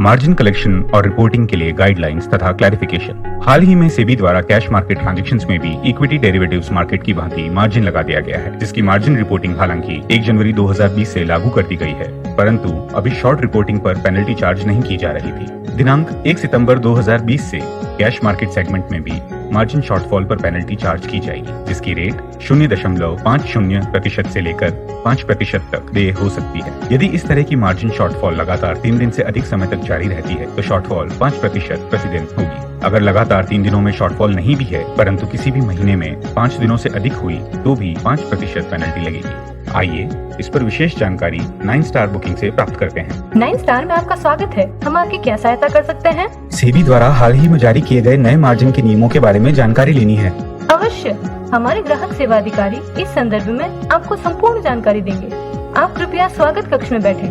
Margin collection और reporting के लिए गाइडलाइंस तथा क्लैरिफिकेशन। हाल ही में सेबी द्वारा कैश मार्केट ट्रांजैक्शंस में भी इक्विटी डेरिवेटिव्स मार्केट की भांति मार्जिन लगा दिया गया है, जिसकी मार्जिन रिपोर्टिंग हालांकि 1 जनवरी 2020 से लागू कर दी गई है, परंतु अभी शॉर्ट रिपोर्टिंग पर पेनल्टी चार्ज नहीं की जा रही थी। दिनांक 1 सितंबर 2020 से कैश मार्केट सेगमेंट में भी मार्जिन शॉर्टफॉल पर पेनल्टी चार्ज की जाएगी, जिसकी रेट 0.50% से लेकर 5% तक देय हो सकती है। यदि इस तरह की मार्जिन शॉर्टफॉल लगातार 3 दिन से अधिक समय तक जारी रहती है तो शॉर्टफॉल 5% प्रतिदिन होगी। अगर लगातार 3 दिनों में शॉर्टफॉल नहीं भी है परंतु किसी भी महीने में 5 दिनों से अधिक हुई तो भी 5% पेनल्टी लगेगी। आइए इस पर विशेष जानकारी 9 स्टार बुकिंग से प्राप्त करते हैं। 9 स्टार में आपका स्वागत है। हम आपकी क्या सहायता कर सकते हैं? सेबी द्वारा हाल ही में जारी किए गए नए मार्जिन के नियमों के बारे में जानकारी लेनी है। अवश्य, हमारे ग्राहक सेवा अधिकारी इस संदर्भ में आपको संपूर्ण जानकारी देंगे। आप कृपया स्वागत कक्ष में बैठें।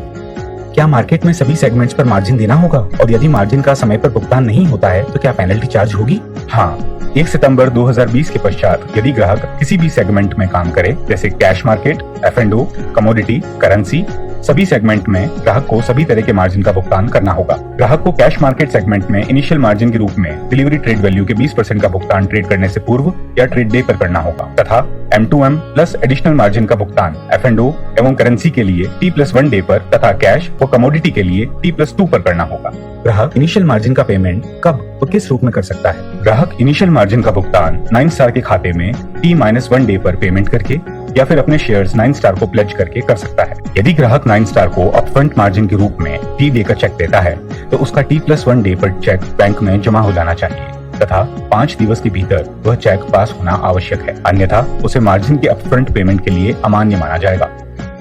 क्या मार्केट में सभी सेगमेंट्स पर मार्जिन देना होगा, और यदि मार्जिन का समय पर भुगतान नहीं होता है तो क्या पेनल्टी चार्ज होगी? हाँ, 1 सितंबर 2020 के पश्चात यदि ग्राहक किसी भी सेगमेंट में काम करे, जैसे cash market, F&O, commodity, currency, सभी सेगमेंट में ग्राहक को सभी तरह के मार्जिन का भुगतान करना होगा। ग्राहक को कैश मार्केट सेगमेंट में इनिशियल मार्जिन के रूप में डिलीवरी ट्रेड वैल्यू के 20% का भुगतान ट्रेड करने से पूर्व या ट्रेड डे पर करना होगा, तथा M2M प्लस एडिशनल मार्जिन का भुगतान F&O एवं करेंसी के लिए T+1 डे पर तथा कैश व कमोडिटी के लिए T+2 पर करना होगा। ग्राहक इनिशियल मार्जिन का पेमेंट कब और किस रूप में कर सकता है? ग्राहक इनिशियल मार्जिन का भुगतान 9 स्टार के खाते में T-1 डे पर पेमेंट करके या फिर अपने शेयर्स 9 स्टार को प्लेज करके कर सकता है। यदि ग्राहक 9 स्टार को अपफ्रंट मार्जिन के रूप में T देकर चेक देता है तो उसका T+1 डे पर चेक बैंक में जमा हो जाना चाहिए तथा 5 दिवस के भीतर वह चेक पास होना आवश्यक है, अन्यथा उसे मार्जिन के अपफ्रंट पेमेंट के लिए अमान्य माना जाएगा।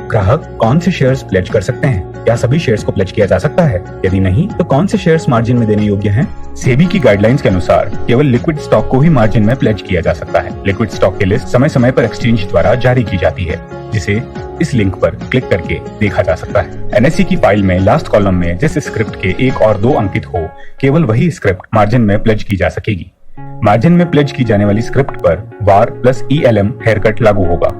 ग्राहक कौन से शेयर्स प्लेज कर सकते हैं? क्या सभी शेयर्स को प्लेज किया जा सकता है? यदि नहीं तो कौन से शेयर्स मार्जिन में देने योग्य हैं? सेबी की गाइडलाइंस के अनुसार केवल लिक्विड स्टॉक को ही मार्जिन में प्लेज किया जा सकता है। लिक्विड स्टॉक की लिस्ट समय समय पर एक्सचेंज द्वारा जारी की जाती है, जिसे इस लिंक पर क्लिक करके देखा जा सकता है। NSE की फाइल में लास्ट कॉलम में जिस स्क्रिप्ट के 1 और 2 अंकित हो, केवल वही स्क्रिप्ट मार्जिन में प्लेज की जा सकेगी। मार्जिन में प्लेज की जाने वाली स्क्रिप्ट पर वार प्लस ELM हेयरकट लागू होगा।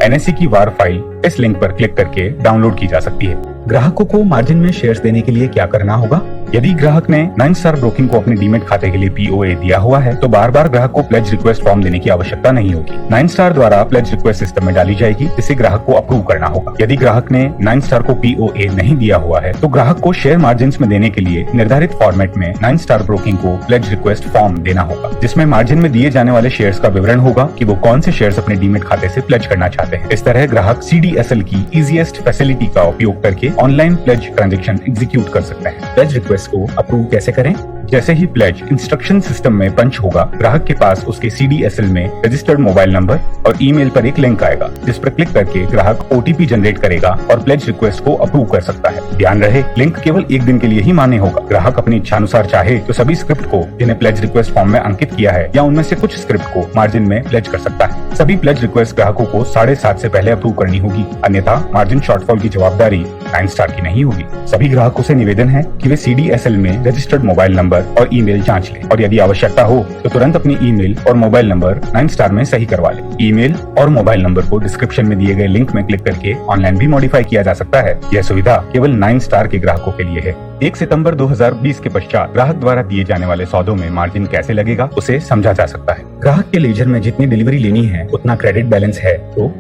NSE की वार फाइल इस लिंक पर क्लिक करके डाउनलोड की जा सकती है। ग्राहकों को मार्जिन में शेयर्स देने के लिए क्या करना होगा? यदि ग्राहक ने 9 स्टार ब्रोकिंग को अपने डीमेट खाते के लिए POA दिया हुआ है तो बार बार ग्राहक को प्लेज रिक्वेस्ट फॉर्म देने की आवश्यकता नहीं होगी। 9 स्टार द्वारा प्लेज रिक्वेस्ट सिस्टम में डाली जाएगी, जिसे ग्राहक को अप्रूव करना होगा। यदि ग्राहक ने 9 स्टार को POA नहीं दिया हुआ है तो ग्राहक को शेयर मार्जिन में देने के लिए निर्धारित फॉर्मेट में 9 स्टार ब्रोकिंग को प्लेज रिक्वेस्ट फॉर्म देना होगा, जिसमें मार्जिन में दिए जाने वाले शेयर्स का विवरण होगा कि वो कौन से शेयर्स अपने डीमेट खाते से प्लेज करना चाहते हैं। इस तरह ग्राहक CDSL की इजीएस्ट फैसिलिटी का उपयोग करके ऑनलाइन प्लेज ट्रांजैक्शन एग्जीक्यूट कर सकते हैं। प्लेज रिक्वेस्ट को अप्रूव कैसे करें? जैसे ही प्लेज इंस्ट्रक्शन सिस्टम में पंच होगा, ग्राहक के पास उसके CDSL में रजिस्टर्ड मोबाइल नंबर और ईमेल पर एक लिंक आएगा, जिस पर क्लिक करके ग्राहक OTP जनरेट करेगा और प्लेज रिक्वेस्ट को अप्रूव कर सकता है। ध्यान रहे, लिंक केवल 1 दिन के लिए ही मान्य होगा। ग्राहक अपनी इच्छानुसार चाहे तो सभी स्क्रिप्ट को जिन्हें प्लेज रिक्वेस्ट फॉर्म में अंकित किया है या उनमें से कुछ स्क्रिप्ट को मार्जिन में प्लेज कर सकता है। सभी प्लेज रिक्वेस्ट ग्राहकों को 7:30 से पहले अप्रूव करनी होगी, अन्यथा मार्जिन शॉर्टफॉल की जवाबदारी 9 स्टार की नहीं होगी। सभी ग्राहकों से निवेदन है कि वे CDSL में रजिस्टर्ड मोबाइल नंबर और ईमेल जांच लें, और यदि आवश्यकता हो तो तुरंत अपनी ईमेल और मोबाइल नंबर 9 स्टार में सही करवा लें। ईमेल और मोबाइल नंबर को डिस्क्रिप्शन में दिए गए लिंक में क्लिक करके ऑनलाइन भी मॉडिफाई किया जा सकता है। यह सुविधा केवल 9 स्टार के ग्राहकों के लिए है। 1 सितंबर 2020 के पश्चात ग्राहक द्वारा दिए जाने वाले सौदों में मार्जिन कैसे लगेगा उसे समझा जा सकता है। ग्राहक के लेजर में जितनी डिलीवरी लेनी है उतना क्रेडिट बैलेंस है तो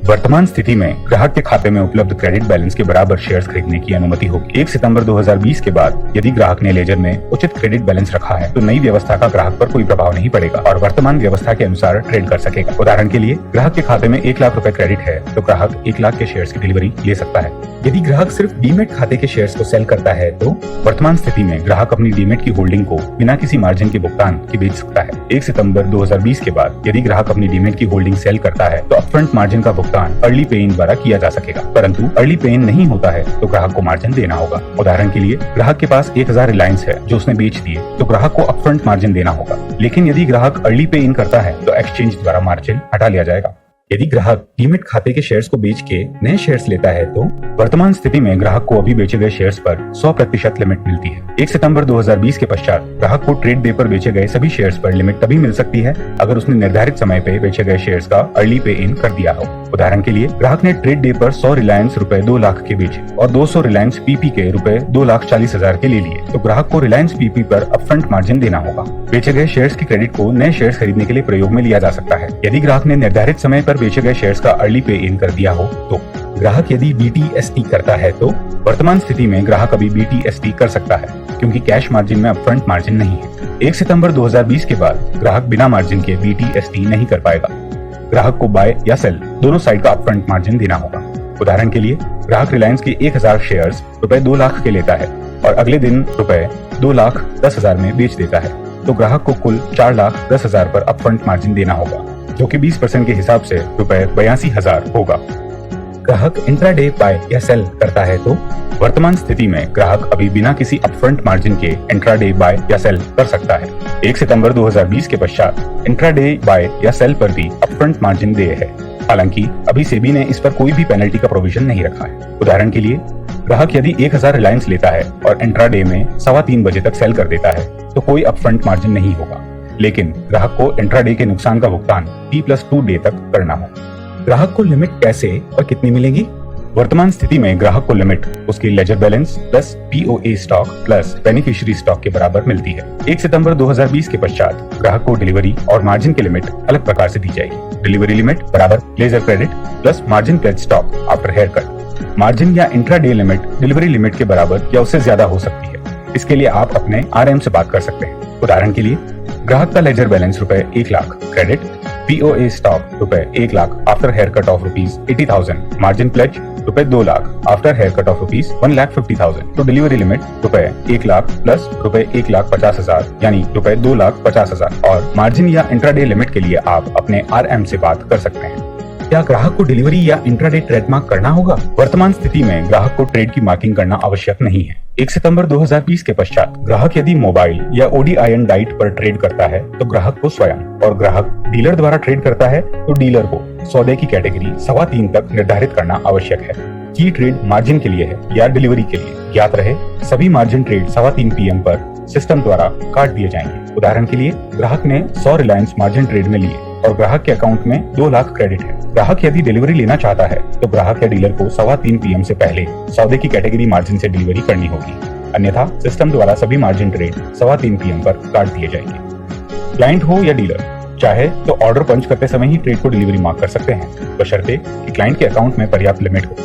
वर्तमान स्थिति में ग्राहक के खाते में उपलब्ध क्रेडिट बैलेंस के बराबर शेयर्स खरीदने की अनुमति होगी। 1 सितंबर 2020 के बाद यदि ग्राहक ने लेजर में उचित क्रेडिट बैलेंस रखा है तो नई व्यवस्था का ग्राहक पर कोई प्रभाव नहीं पड़ेगा और वर्तमान व्यवस्था के अनुसार ट्रेड कर सकेगा। उदाहरण के लिए, ग्राहक के खाते में 1 लाख रुपए क्रेडिट है तो ग्राहक 1 लाख के शेयर्स की डिलीवरी ले सकता है। यदि ग्राहक सिर्फ डीमेट खाते के शेयर्स को सेल करता है तो वर्तमान स्थिति में ग्राहक अपनी डीमेट की होल्डिंग को बिना किसी मार्जिन के भुगतान के बेच सकता है। 1 सितंबर 2020 के बाद यदि ग्राहक अपनी डीमेट की होल्डिंग सेल करता है तो अपफ्रंट मार्जिन का भुगतान अर्ली पे इन द्वारा किया जा सकेगा, परंतु अर्ली पे इन नहीं होता है तो ग्राहक को मार्जिन देना होगा। उदाहरण के लिए, ग्राहक के पास 1000 रिलायंस है जो उसने बेच दिए तो ग्राहक को अपफ्रंट मार्जिन देना होगा, लेकिन यदि ग्राहक अर्ली पे इन करता है तो एक्सचेंज द्वारा मार्जिन हटा लिया जाएगा। यदि ग्राहक डीमैट खाते के शेयर्स को बेच के नए शेयर्स लेता है तो वर्तमान स्थिति में ग्राहक को अभी बेचे गए शेयर्स पर 100% लिमिट मिलती है। 1 सितंबर 2020 के पश्चात ग्राहक को ट्रेड डे पर बेचे गए सभी शेयर्स पर लिमिट तभी मिल सकती है अगर उसने निर्धारित समय पे बेचे गए शेयर्स का अर्ली पे इन कर दिया हो। उदाहरण के लिए ग्राहक ने ट्रेड डे पर 100 रिलायंस रुपए 2 लाख के बेचे और 200 रिलायंस पीपी के रुपए 2,40,000 के ले लिए, तो ग्राहक को रिलायंस पीपी पर अपफ्रंट मार्जिन देना होगा। बेचे गए शेयर्स के क्रेडिट को नए शेयर्स खरीदने के लिए प्रयोग में लिया जा सकता है। यदि ग्राहक ने निर्धारित समय पर बेचे गए शेयर्स का अर्ली पे इन कर दिया हो तो ग्राहक यदि BTST करता है तो वर्तमान स्थिति में ग्राहक अभी BTST कर सकता है क्योंकि कैश मार्जिन में अपफ्रंट मार्जिन नहीं है। 1 सितंबर 2020 के बाद ग्राहक बिना मार्जिन के BTST नहीं कर पाएगा। ग्राहक को बाय या सेल दोनों साइड का अपफ्रंट मार्जिन देना होगा। उदाहरण के लिए ग्राहक रिलायंस के 1000 शेयर्स रुपए 2 लाख के लेता है और अगले दिन रुपए 2,10,000 में बेच देता है, तो ग्राहक को कुल 4,10,000 पर अपफ्रंट मार्जिन देना होगा जो कि 20% के हिसाब से रुपए 82,000 होगा। ग्राहक इंट्राडे बाय या सेल करता है तो वर्तमान स्थिति में ग्राहक अभी बिना किसी अपफ्रंट मार्जिन के इंट्राडे बाय या सेल कर सकता है। 1 सितंबर 2020 के पश्चात इंट्राडे बाय या सेल पर भी अपफ्रंट मार्जिन देय है। हालांकि अभी सेबी ने इस पर कोई भी पेनल्टी का प्रोविजन नहीं रखा है। उदाहरण के लिए ग्राहक यदि 1000 रिलायंस लेता है और इंट्राडे में 3:15 बजे तक सेल कर देता है तो कोई अपफ्रंट मार्जिन नहीं होगा, लेकिन ग्राहक को इंट्राडे के नुकसान का भुगतान T+2 डे तक करना होगा। ग्राहक को लिमिट कैसे और कितनी मिलेगी? वर्तमान स्थिति में ग्राहक को लिमिट उसकी ledger balance plus POA stock plus beneficiary stock के बराबर मिलती है। 1 सितंबर 2020 के पश्चात ग्राहक को डिलीवरी और मार्जिन की लिमिट अलग प्रकार से दी जाएगी। डिलीवरी लिमिट बराबर ledger credit plus margin pledge stock after haircut. Margin या इंट्राडे लिमिट डिलीवरी लिमिट के बराबर या उससे ज्यादा हो सकती है। इसके लिए आप अपने RM से बात कर सकते हैं। उदाहरण के लिए ग्राहक का लेजर बैलेंस रुपए 1 लाख क्रेडिट, POA स्टॉक रुपए 1 lakh after haircut of ₹80,000, margin pledge रुपए 2 lakh after haircut of ₹1,50,000, तो डिलीवरी लिमिट रुपए 1 लाख प्लस रुपए 1,50,000 यानी रुपए 2,50,000। और मार्जिन या इंट्राडे लिमिट के लिए आप अपने RM से बात कर सकते हैं। क्या ग्राहक को डिलीवरी या इंट्राडे ट्रेडमार्क करना होगा? वर्तमान स्थिति में ग्राहक को ट्रेड की मार्किंग करना आवश्यक नहीं है। 1 सितंबर 2020 के पश्चात ग्राहक यदि मोबाइल या ODIN डाइट पर ट्रेड करता है तो ग्राहक को स्वयं, और ग्राहक डीलर द्वारा ट्रेड करता है तो डीलर को सौदे की कैटेगरी 3:15 तक निर्धारित करना आवश्यक है। की ट्रेड मार्जिन के लिए है या डिलीवरी के लिए? याद रहे सभी मार्जिन ट्रेड 3:15 PM पर सिस्टम द्वारा काट दिए जाएंगे। उदाहरण के लिए ग्राहक ने 100 रिलायंस मार्जिन ट्रेड में लिए और ग्राहक के अकाउंट में 2 लाख क्रेडिट है। ग्राहक यदि डिलीवरी लेना चाहता है तो ग्राहक या डीलर को 3:15 PM से पहले सौदे की कैटेगरी मार्जिन से डिलीवरी करनी होगी, अन्यथा सिस्टम द्वारा सभी मार्जिन ट्रेड 3:15 PM पर काट दिए जाएंगे। क्लाइंट हो या डीलर, चाहे तो ऑर्डर पंच करते समय ही ट्रेड को डिलीवरी मार्क कर सकते हैं, बशर्ते कि क्लाइंट के अकाउंट में पर्याप्त लिमिट हो।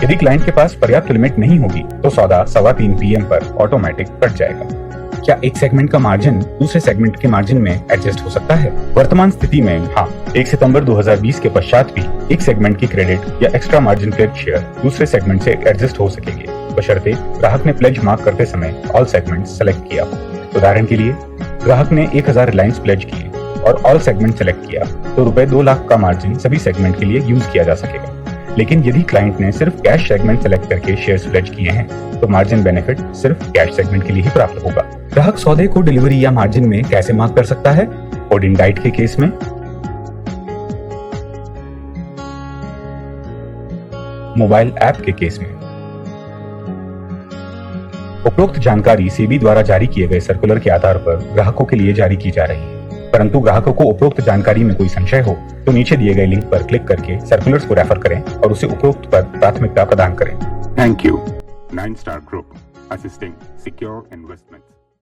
यदि क्लाइंट के पास पर्याप्त लिमिट नहीं होगी तो सौदा 3:15 PM पर ऑटोमेटिक कट जाएगा। क्या एक सेगमेंट का मार्जिन दूसरे सेगमेंट के मार्जिन में एडजस्ट हो सकता है? वर्तमान स्थिति में हाँ। 1 सितंबर 2020 के पश्चात भी एक सेगमेंट की क्रेडिट या एक्स्ट्रा मार्जिन प्लेज शेयर दूसरे सेगमेंट से एडजस्ट हो सकेंगे, बशर्ते ग्राहक ने प्लेज मार्क करते समय ऑल सेगमेंट सेलेक्ट किया हो। उदाहरण के लिए ग्राहक ने 1000 रिलायंस प्लेज किए और ऑल सेगमेंट सेलेक्ट किया तो रुपए 2 लाख का मार्जिन सभी सेगमेंट के लिए यूज किया जा सकेगा। लेकिन यदि क्लाइंट ने सिर्फ कैश सेगमेंट सेलेक्ट करके शेयर्स प्लेज किए हैं तो मार्जिन बेनिफिट सिर्फ कैश सेगमेंट के लिए ही प्राप्त होगा। ग्राहक सौदे को डिलीवरी या मार्जिन में कैसे मार्क कर सकता है? ODIN डाइट के केस में मोबाइल ऐप के केस में उपरोक्त जानकारी सेबी द्वारा जारी किए गए सर्कुलर के आधार पर ग्राहकों के लिए जारी की जा रही है। परंतु ग्राहकों को उपरोक्त जानकारी में कोई संशय हो तो नीचे दिए गए लिंक पर क्लिक करके सर्कुलर्स को रेफर करें और उसे उपरोक्त पर प्राथमिकता प्रदान करें। Thank you. 9 Star Group, assisting secure investment.